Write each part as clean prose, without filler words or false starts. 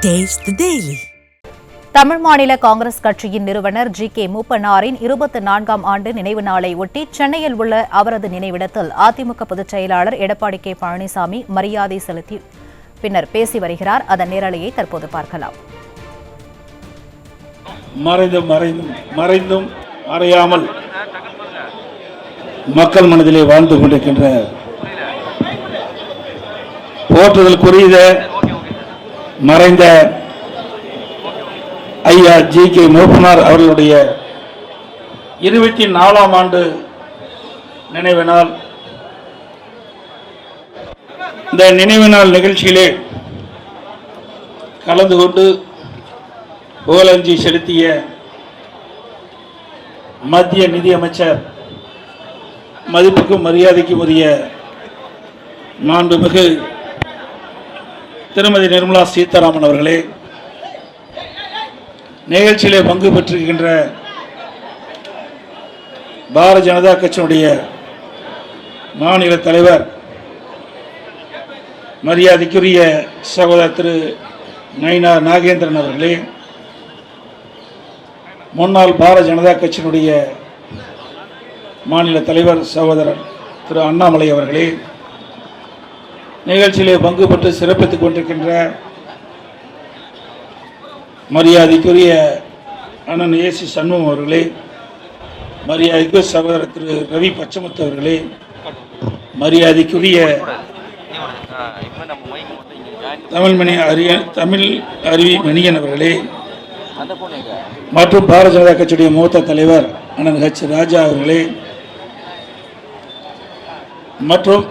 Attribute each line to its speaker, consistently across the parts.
Speaker 1: Taste the Daily.
Speaker 2: Tamil மாநில காங்கிரஸ் கட்சியின் நிறுவனர் ஜி.கே. மூப்பனாரின் 24ஆம் ஆண்டு நினைவு நாளை ஒட்டி சென்னையில் உள்ள அவரது நினைவிடத்தில் அதிமுக பொதுச் செயலாளர் எடப்பாடி கே. பழனிசாமி மரியாதை செலுத்தி பின்னர் பேசி வருகிறார். அதன் நேரலையை தற்போது பார்க்கலாம்.
Speaker 3: மறைந்தும் மறையாமல் மக்கள் மனதிலே வாழ்ந்து கொண்டிருக்கின்ற போற்றுதலுக்குரிய மறைந்த ஐயா ஜி.கே. மூப்பனார் அவர்களுடைய 24ஆம் ஆண்டு நினைவு நாள். இந்த நினைவு நாள் நிகழ்ச்சியிலே கலந்து கொண்டு புகழஞ்சி செலுத்திய மத்திய நிதியமைச்சர், மதிப்புக்கும் மரியாதைக்கும் உரிய மாண்புமிகு திருமதி நிர்மலா சீதாராமன் அவர்களே, நிகழ்ச்சியிலே பங்கு பெற்றிருக்கின்ற பாரதிய ஜனதா கட்சியினுடைய மாநில தலைவர் மரியாதைக்குரிய சகோதரர் திரு நயினார் நாகேந்திரன் அவர்களே, முன்னாள் பாரதிய ஜனதா கட்சியினுடைய மாநில தலைவர் சகோதரர் திரு அண்ணாமலை அவர்களே, நிகழ்ச்சியிலே பங்கு பெற்று சிறப்பித்துக் கொண்டிருக்கின்ற மரியாதைக்குரிய அண்ணன் ஏசி சண்முகம் அவர்களே, மரியாதைக்குரிய சகோதரர் திரு ரவி பச்சமுத்து அவர்களே, மரியாதைக்குரிய தமிழ் அருவி மணியன் அவர்களே, மற்றும் பாரதிய ஜனதா கட்சியுடைய மூத்த தலைவர் அண்ணன் ஹெச் ராஜா அவர்களே, மற்றும்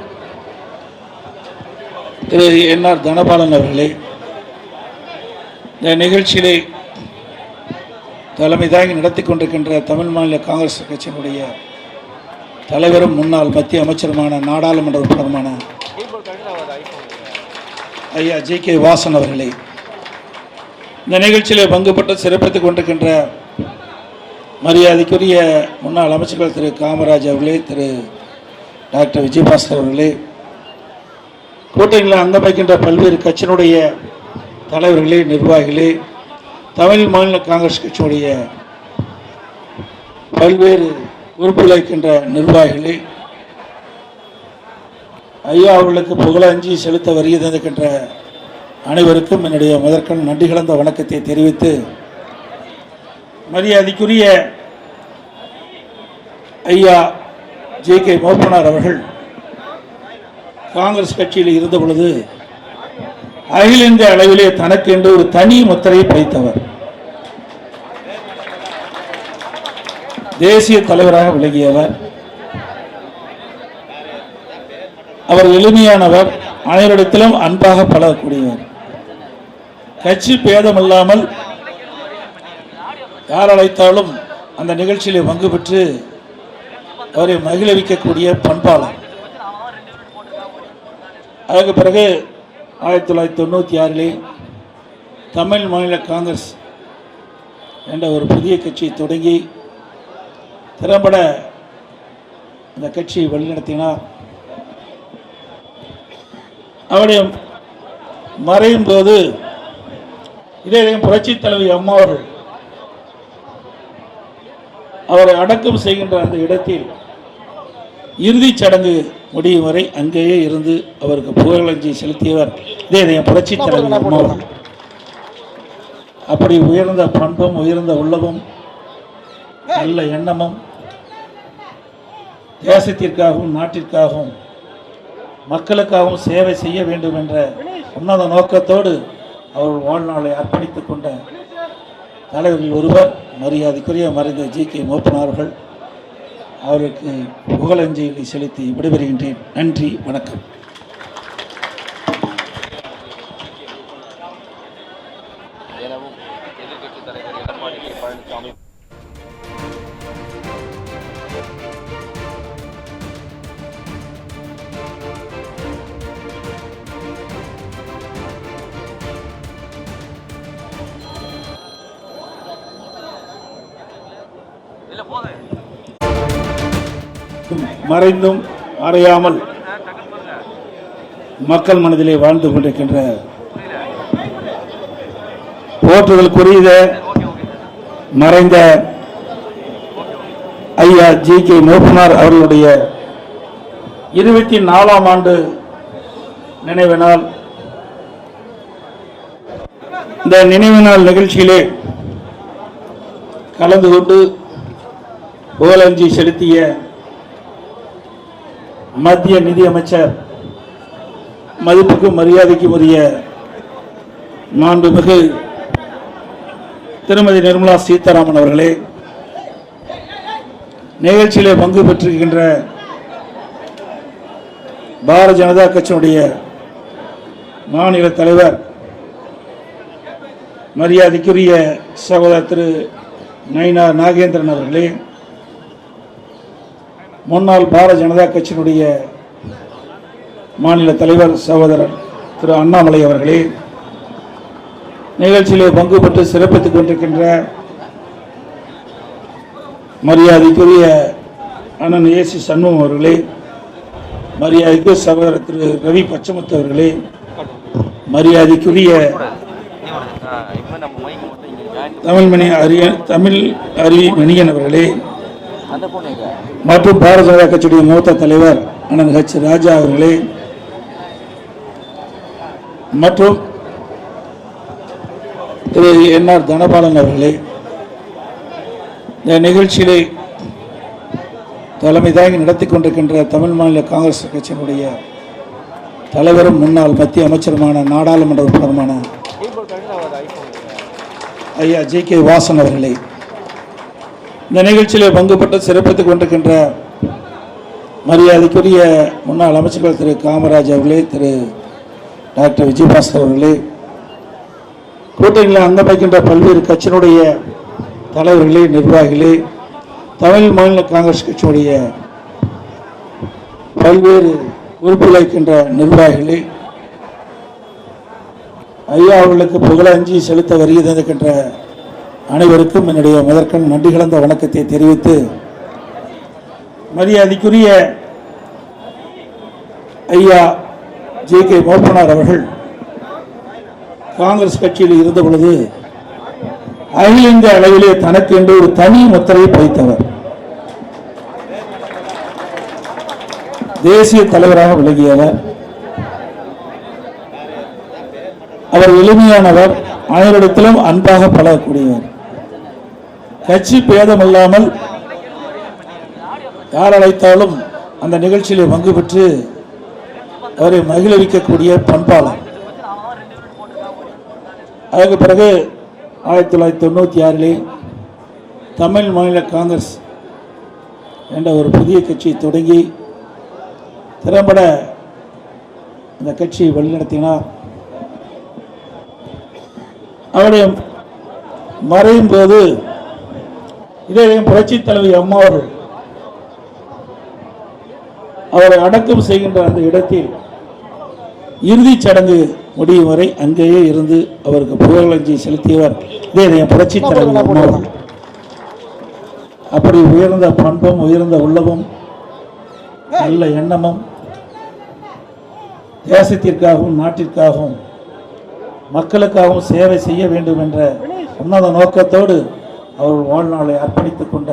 Speaker 3: திரு என்.ஆர். தனபாலன் அவர்களே, இந்த நிகழ்ச்சியிலே தலைமை தாங்கி நடத்தி கொண்டிருக்கின்ற தமிழ் மாநில காங்கிரஸ் கட்சியினுடைய தலைவரும் முன்னாள் மத்திய அமைச்சருமான நாடாளுமன்ற உறுப்பினருமான ஐயா ஜி.கே. வாசன் அவர்களே, இந்த நிகழ்ச்சியிலே பங்கு பெற்று சிறப்பித்துக் கொண்டிருக்கின்ற மரியாதைக்குரிய முன்னாள் அமைச்சர்கள் திரு காமராஜ் அவர்களே, திரு டாக்டர் விஜயபாஸ்கர் அவர்களே, கூட்டணியில் அங்கமைக்கின்ற பல்வேறு கட்சியினுடைய தலைவர்களே, நிர்வாகிகளே, தமிழ் மாநில காங்கிரஸ் கட்சியுடைய பல்வேறு உறுப்புகளை இருக்கின்ற நிர்வாகிகளே, ஐயா அவர்களுக்கு புகழஞ்சி செலுத்த வருகை தந்திருக்கின்ற அனைவருக்கும் என்னுடைய முதற்கண் நன்றி கலந்த வணக்கத்தை தெரிவித்து, மரியாதைக்குரிய ஐயா ஜி.கே. மூப்பனார் அவர்கள் காங்கிரஸ் கட்சியில் இருந்த பொழுது அகில இந்திய அளவிலே தனக்கு என்று ஒரு தனி முத்திரையை பதித்தவர். தேசிய தலைவராக விளங்கியவர். அவர் எளிமையானவர், அனைவரிடத்திலும் அன்பாக பழகக்கூடியவர். கட்சி பேதமில்லாமல் யார் அழைத்தாலும் அந்த நிகழ்ச்சியிலே பங்கு பெற்று அவரை மகிழ்விக்கக்கூடிய பண்பாளர். அதற்கு பிறகு 1996 தமிழ் மாநில காங்கிரஸ் என்ற ஒரு புதிய கட்சியை தொடங்கி திறம்பட அந்த கட்சியை வழிநடத்தினார். அவருடைய மறையும் போது இதே புரட்சி தலைவி அம்மா அவர்கள் அவரை அடக்கம் செய்கின்ற அந்த இடத்தில் இறுதிச் சடங்கு முடியும் வரை அங்கேயே இருந்து அவருக்கு புகழஞ்சி செலுத்தியவர் இதே புரட்சி தலைவர் அம்மா அவர்கள். அப்படி உயர்ந்த பண்பும் உயர்ந்த உள்ளமும் நல்ல எண்ணமும் தேசத்திற்காகவும் நாட்டிற்காகவும் மக்களுக்காகவும் சேவை செய்ய வேண்டும் என்ற உன்னத நோக்கத்தோடு அவர்கள் வாழ்நாளை அர்ப்பணித்துக் கொண்ட தலைவர்கள் ஒருவர் மரியாதைக்குரிய மறைந்த ஜி.கே. மூப்பனார் அவர்கள். அவருக்கு புகழஞ்சலியை செலுத்தி விடைபெறுகின்றேன். நன்றி, வணக்கம். மறைந்தும் மறையாமல் மக்கள் மனதிலே வாழ்ந்து கொண்டிருக்கின்ற போற்றுதலுக்குரிய மறைந்த ஐயா ஜி.கே. மூப்பனார் அவர்களுடைய 24ஆம் ஆண்டு நினைவு நாள். இந்த நினைவு நாள் நிகழ்ச்சியிலே கலந்து கொண்டு புகழஞ்சி செலுத்திய மத்திய நிதியமைச்சர், மதிப்புக்கும் மரியாதைக்கும் உரிய மாண்புமிகு திருமதி நிர்மலா சீதாராமன் அவர்களே, நிகழ்ச்சியிலே பங்கு பெற்றிருக்கின்ற பாரதிய ஜனதா கட்சியினுடைய மாநில தலைவர் மரியாதைக்குரிய சகோதரர் திரு நயினா நாகேந்திரன் அவர்களே, முன்னாள் பாரதிய ஜனதா கட்சியினுடைய மாநில தலைவர் சகோதரர் திரு அண்ணாமலை அவர்களே, நிகழ்ச்சியிலே பங்கு பெற்று சிறப்பித்துக் கொண்டிருக்கின்ற மரியாதைக்குரிய அண்ணன் ஏசி சண்முகம் அவர்களே, மரியாதைக்கு சகோதரர் திரு ரவி பச்சமுத்து அவர்களே, மரியாதைக்குரிய தமிழ் அறி மணியன் அவர்களே மற்றும் பாரதிய ஜனதா கட்சியுடைய மூத்த தலைவர் அண்ணன் ஹெச் ராஜா அவர்களே மற்றும் திரு என்.ஆர். தனபாலன் அவர்களே, இந்த நிகழ்ச்சியிலே தலைமை தாங்கி நடத்தி கொண்டிருக்கின்ற தமிழ் மாநில காங்கிரஸ் கட்சியினுடைய தலைவரும் முன்னாள் மத்திய அமைச்சருமான நாடாளுமன்ற உறுப்பினருமான ஐயா ஜி.கே. வாசன் அவர்களே, இந்த நிகழ்ச்சியிலே பங்கு பெற்று சிறப்பித்துக் கொண்டிருக்கின்ற மரியாதைக்குரிய முன்னாள் அமைச்சர்கள் திரு காமராஜ் அவர்களே, திரு டாக்டர் விஜயபாஸ்கர் அவர்களே, கூட்டணியில் அங்கமைக்கின்ற பல்வேறு கட்சியினுடைய தலைவர்களே, நிர்வாகிகளே, தமிழ் மாநில காங்கிரஸ் கட்சியுடைய பல்வேறு உறுப்பில் இருக்கின்ற நிர்வாகிகளே, ஐயா அவர்களுக்கு புகழஞ்சி செலுத்த வருகை தந்திருக்கின்ற அனைவருக்கும் என்னுடைய முதற்கண் நன்றி கலந்த வணக்கத்தை தெரிவித்து, மரியாதைக்குரிய ஐயா ஜி.கே. மூப்பனார் அவர்கள் காங்கிரஸ் கட்சியில் இருந்த பொழுது அகில இந்திய அளவிலே தனக்கு என்று ஒரு தனி முத்திரையை பதித்தவர். தேசிய தலைவராக விளங்கியவர். அவர் எளிமையானவர், அனைவரிடத்திலும் அன்பாக பழகக்கூடியவர். கட்சி பேதமில்லாமல் யார் அழைத்தாலும் அந்த நிகழ்ச்சியிலே பங்கு பெற்று அவரை மகிழ்விக்கக்கூடிய பண்பாளர். அதற்கு பிறகு 1996 தமிழ் மாநில காங்கிரஸ் என்ற ஒரு புதிய கட்சியை தொடங்கி திறம்பட இந்த கட்சியை வழிநடத்தினார். அவருடைய மறையும் போது இதே புரட்சி தலைவி அம்மா அவர்கள் அவரை அடக்கம் செய்கின்ற அந்த இடத்தில் இறுதிச் சடங்கு முடியும் வரை அங்கேயே இருந்து அவருக்கு புகழஞ்சலி செலுத்தியவர் இதே புரட்சி தலைவி அம்மா அவர்கள். அப்படி உயர்ந்த பண்பும் உயர்ந்த உள்ளமும் நல்ல எண்ணமும் தேசத்திற்காகவும் நாட்டிற்காகவும் மக்களுக்காகவும் சேவை செய்ய வேண்டும் என்ற உன்னத நோக்கத்தோடு அவர் வாழ்நாளை அர்ப்பணித்துக் கொண்ட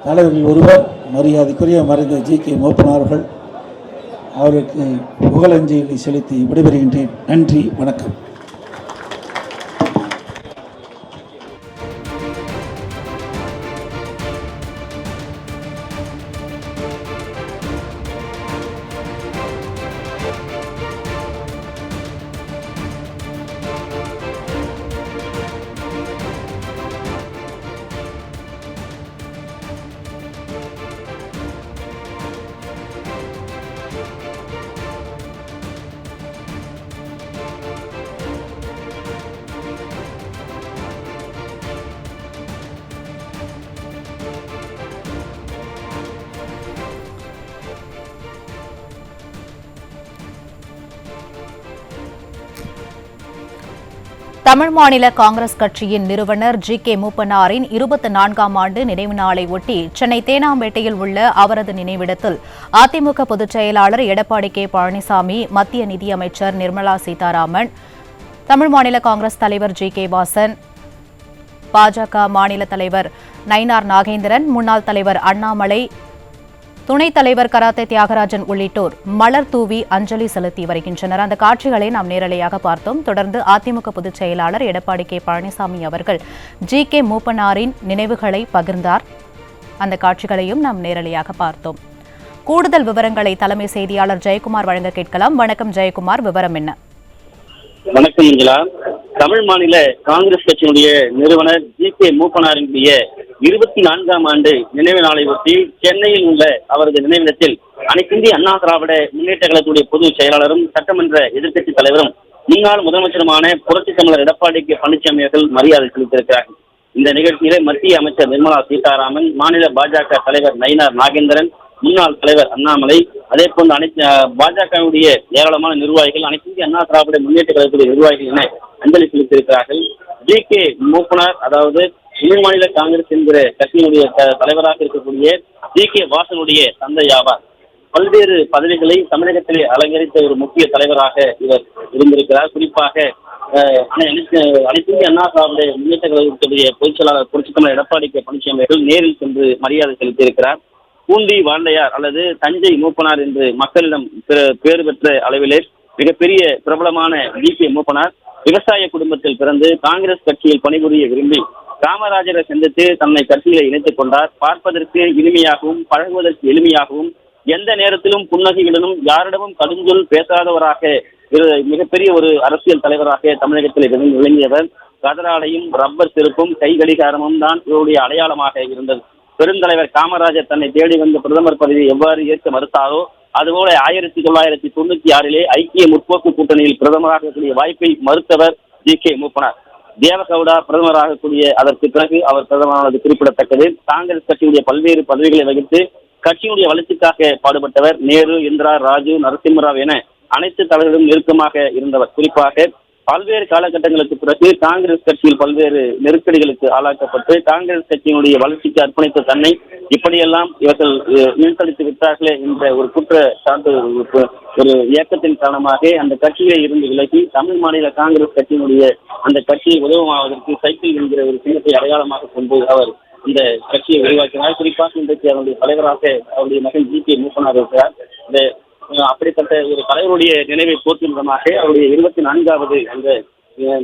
Speaker 3: தலைவர்கள் ஒருவர் மரியாதைக்குரிய மறைந்த ஜி.கே. மூப்பனார் அவர்கள். அவருக்கு புகழஞ்சலி செலுத்தி விடைபெறுகின்றேன். நன்றி, வணக்கம்.
Speaker 2: தமிழ் மாநில காங்கிரஸ் கட்சியின் நிறுவனர் ஜி.கே. மூப்பனாரின் 24ஆம் ஆண்டு நினைவு நாளை ஒட்டி சென்னை தேனாம்பேட்டையில் உள்ள அவரது நினைவிடத்தில் அதிமுக பொதுச் செயலாளர் எடப்பாடி கே. பழனிசாமி, மத்திய நிதியமைச்சர் நிர்மலா சீதாராமன், தமிழ் மாநில காங்கிரஸ் தலைவர் ஜி.கே. வாசன், பாஜக மாநில தலைவர் நயினார் நாகேந்திரன், முன்னாள் தலைவர் அண்ணாமலை, துணைத் தலைவர் கராத்தே தியாகராஜன் உள்ளிட்டோர் மலர் தூவி அஞ்சலி செலுத்தி வருகின்றனர். அந்த காட்சிகளை நாம் நேரலையாக பார்த்தோம். தொடர்ந்து அதிமுக பொதுச் செயலாளர் எடப்பாடி கே. பழனிசாமி அவர்கள் ஜி.கே. மூப்பனாரின் நினைவுகளை பகிர்ந்தார். அந்த காட்சிகளையும் நாம் நேரலையாக பார்த்தோம். கூடுதல் விவரங்களை தலைமை செய்தியாளர் ஜெயக்குமார் வழங்க கேட்கலாம். வணக்கம் ஜெயக்குமார், விவரம் என்ன?
Speaker 1: வணக்கம் இங்கிலா. தமிழ் மாநில காங்கிரஸ் கட்சியினுடைய நிறுவனர் ஜி.கே. மூப்பனாரினுடைய 24ஆம் ஆண்டு நினைவு நாளை ஒட்டி சென்னையில் உள்ள அவரது நினைவிடத்தில் அனைத்திந்திய அண்ணா திராவிட முன்னேற்ற கழகத்துடைய பொதுச் செயலாளரும் சட்டமன்ற எதிர்க்கட்சித் தலைவரும் முன்னாள் முதலமைச்சருமான புரட்சித் தமிழர் எடப்பாடி கே. பழனிசாமி அவர்கள் மரியாதை செலுத்தியிருக்கிறார்கள். இந்த நிகழ்ச்சியிலே மத்திய அமைச்சர் நிர்மலா சீதாராமன், மாநில பாஜக தலைவர் நயினார் நாகேந்திரன், முன்னாள் தலைவர் அண்ணாமலை, அதே போன்று அனைத்து பாஜகவுடைய ஏராளமான நிர்வாகிகள், அனைத்திந்திய அண்ணா திராவிட முன்னேற்ற கழகத்துடைய நிர்வாகிகள் என அஞ்சலி செலுத்தியிருக்கிறார்கள். ஜி.கே. மூப்பனார், அதாவது தமிழ் மாநில காங்கிரஸ் என்கிற கட்சியினுடைய தலைவராக இருக்கக்கூடிய ஜி.கே. வாசனுடைய தந்தை ஆவார். பல்வேறு பதவிகளை தமிழகத்திலே அலங்கரித்த ஒரு முக்கிய தலைவராக இவர் இருந்திருக்கிறார். குறிப்பாக அனைத்திந்திய அண்ணா திராவிட முன்னேற்ற கழகத்துடைய பொதுச் செயலாளர் புரட்சித் தமிழர் எடப்பாடி கே. பழனிசாமி அவர்கள் நேரில் சென்று மரியாதை செலுத்தியிருக்கிறார். பூண்டி வாண்டையார் அல்லது தஞ்சை மூப்பனார் என்று மக்களிடம் பேறு பெற்ற அளவிலே மிகப்பெரிய பிரபலமான ஜி.கே. மூப்பனார் விவசாய குடும்பத்தில் பிறந்து காங்கிரஸ் கட்சியில் பணிபுரிய விரும்பி காமராஜரை சந்தித்து தன்னை கட்சியில இணைத்துக் கொண்டார். பார்ப்பதற்கு இனிமையாகவும் பழகுவதற்கு எளிமையாகவும் எந்த நேரத்திலும் புன்னகையுடனும் யாரிடமும் கடுஞ்சொல் பேசாதவராக மிகப்பெரிய ஒரு அரசியல் தலைவராக தமிழகத்தில் விளங்கியவர். கதராடையும் ரப்பர் செருப்பும் கை கடிகாரமும் தான் இவருடைய அடையாளமாக இருந்தது. பெருந்தலைவர் காமராஜர் தன்னை தேடி வந்த பிரதமர் பதவியை எவ்வாறு ஏற்க மறுத்தாரோ அதுபோல 1996 ஐக்கிய முற்போக்கு கூட்டணியில் பிரதமராகக்கூடிய வாய்ப்பை மறுத்தவர் ஜி.கே. மூப்பனார். தேவகவுடா பிரதமராகக்கூடிய அதற்கு பிறகு அவர் பிரதமரானது குறிப்பிடத்தக்கது. காங்கிரஸ் கட்சியுடைய பல்வேறு பதவிகளை வகித்து கட்சியினுடைய வளர்ச்சிக்காக பாடுபட்டவர். நேரு, இந்திரா, ராஜு, நரசிம்மராவ் என அனைத்து தலைவர்களும் நெருக்கமாக இருந்தவர். குறிப்பாக பல்வேறு காலகட்டங்களுக்கு பிறகு காங்கிரஸ் கட்சியில் பல்வேறு நெருக்கடிகளுக்கு ஆளாக்கப்பட்டு காங்கிரஸ் கட்சியினுடைய வளர்ச்சிக்கு அர்ப்பணித்த தன்னை இப்படியெல்லாம் இவர்கள் இழுத்தடித்து விட்டார்களே என்ற ஒரு குற்றச்சாட்டு ஒரு இயக்கத்தின் காரணமாக அந்த கட்சியிலே இருந்து விலகி தமிழ் மாநில காங்கிரஸ் கட்சியினுடைய அந்த கட்சியை உதவுவதற்கு சைக்கிள் என்கிற ஒரு சின்னத்தை அடையாளமாக கொண்டு அவர் இந்த கட்சியை உருவாக்கினார். குறிப்பாக இன்றைக்கு அவருடைய தலைவராக அவருடைய மகன் ஜி.கே. மூப்பனார் இருக்கிறார். இந்த அப்படிப்பட்ட ஒரு தலைவருடைய நினைவை போற்றும் விதமாக அவருடைய 24வது அந்த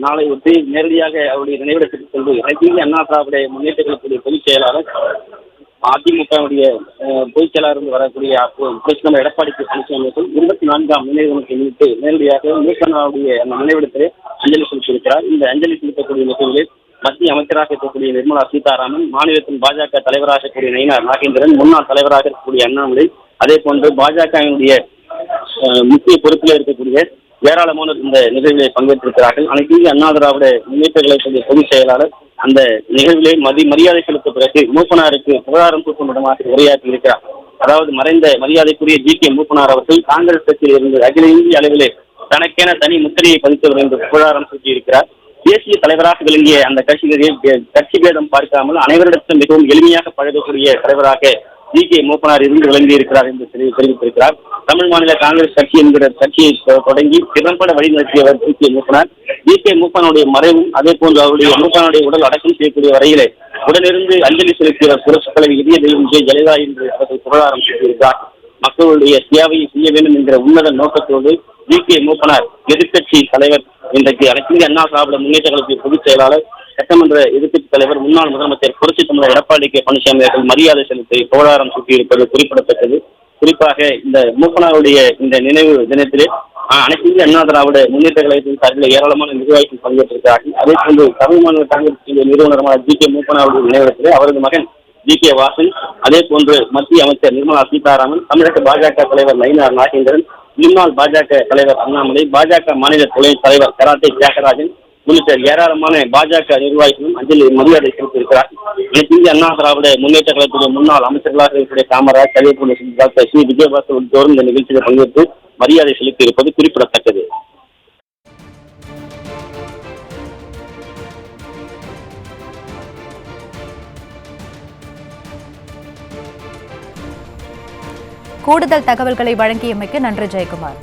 Speaker 1: நாளை ஒட்டி நேரடியாக அவருடைய நினைவிடத்திற்கு சென்று அனைத்திந்திய அண்ணா திராவிட முன்னேற்ற கழகத்துடைய பொதுச் செயலாளர் அதிமுகவுடைய பொதுச் செயலாளர் வரக்கூடிய புரட்சித் எடப்பாடி கே. பழனிசாமி அவர்கள் 24ஆம் நினைவு தினத்தை முன்னிட்டு நேரடியாக மூப்பனாருடைய அந்த நினைவிடத்திலே அஞ்சலி செலுத்தியிருக்கிறார். இந்த அஞ்சலி செலுத்தக்கூடிய நிகழ்வில் மத்திய அமைச்சராக இருக்கக்கூடிய நிர்மலா சீதாராமன், மாநிலத்தின் பாஜக தலைவராக இருக்கக்கூடிய நயினார் நாகேந்திரன், முன்னாள் தலைவராக இருக்கக்கூடிய அண்ணாமலை, அதே போன்று பாஜகவினுடைய முக்கிய பொறுப்பில் இருக்கக்கூடிய ஏராளமானோர் இந்த நிகழ்விலே பங்கேற்றிருக்கிறார்கள். அனைத்து அண்ணா திராவிட முன்னேற்ற கழகத்துடைய பொதுச் செயலாளர் அந்த நிகழ்விலே மரியாதை செலுத்த பிறகு மூப்பனாருக்கு புகழாரம் சூட்டும் விதமாக உரையாற்றி இருக்கிறார். அதாவது மறைந்த மரியாதைக்குரிய ஜி.கே. மூப்பனார் அவர்கள் காங்கிரஸ் கட்சியில் இருந்து அகில இந்திய அளவிலே தனக்கென தனி முத்திரையை பதித்தவர் என்று புகழாரம் சூட்டியிருக்கிறார். தேசிய தலைவராக விளங்கிய அந்த கட்சி பேதம் பார்க்காமல் அனைவரிடத்திலும் மிகவும் எளிமையாக பழகக்கூடிய தலைவராக ஜி.கே. மூப்பனார் இருந்து விளங்கி இருக்கிறார் என்று தெரிவித்திருக்கிறார். தமிழ் மாநில காங்கிரஸ் கட்சி என்கிற கட்சியை தொடங்கி திறம்பட வழிநடத்தியவர் ஜி.கே. மூப்பனார். ஜி.கே. மூப்பனுடைய மறைவும் அதே போன்று அவருடைய மூப்பனுடைய உடல் அடக்கம் செய்யக்கூடிய வரையிலே உடனிருந்து அஞ்சலி செலுத்தியவர் புரட்சித் தலைவர் இதய தெய்வம் ஜெயலலிதா என்று அவர்கள் புகழாரம் செய்திருக்கிறார். மக்களுடைய சேவையை செய்ய வேண்டும் என்கிற உன்னத நோக்கத்தோடு ஜி.கே. மூப்பனார் எதிர்க்கட்சி தலைவர், இன்றைக்கு அனைத்திந்திய அண்ணா திராவிட முன்னேற்ற கழகத்தின் பொதுச் செயலாளர், சட்டமன்ற எதிர்க்கட்சித் தலைவர், முன்னாள் முதலமைச்சர் புரட்சித் தமிழர் எடப்பாடி கே. பழனிசாமி அவர்கள் மரியாதை செலுத்தி புகழாரம் சூட்டியிருப்பது குறிப்பிடத்தக்கது. குறிப்பாக இந்த மூப்பனாருடைய இந்த நினைவு தினத்திலே அனைத்திந்திய அண்ணா திராவிட முன்னேற்ற கழகத்தின் சார்பில் ஏராளமான நிர்வாகிகள் பங்கேற்றிருக்கிறார்கள். அதே போன்று தமிழ் மாநில காங்கிரஸ் நிறுவனமான ஜி.கே. மூப்பனாருடைய நினைவிடத்திலே அவரது மகன் ஜி.கே. வாசன், அதே போன்று மத்திய அமைச்சர் நிர்மலா சீதாராமன், தமிழக பாஜக தலைவர் நயினார் நாகேந்திரன், முன்னாள் பாஜக தலைவர் அண்ணாமலை, பாஜக மாநில துணைத் தலைவர் கராத்தே தியாகராஜன் உள்ளிட்ட ஏராளமான பாஜக நிர்வாகிகளும் அஞ்சலி மரியாதை செலுத்தியிருக்கிறார். இந்திய அண்ணா திராவிட முன்னேற்ற கழகத்துடைய முன்னாள் அமைச்சர்களாக இருக்கக்கூடிய காமராஜ், அதே போன்ற டாக்டர் சி விஜயபாஸ்கர் உள்ளிட்டோரும் இந்த நிகழ்ச்சியில் பங்கேற்று மரியாதை செலுத்தியிருப்பது குறிப்பிடத்தக்கது.
Speaker 2: கூடுதல் தகவல்களை வழங்கியமைக்கு நன்றி ஜெயக்குமார்.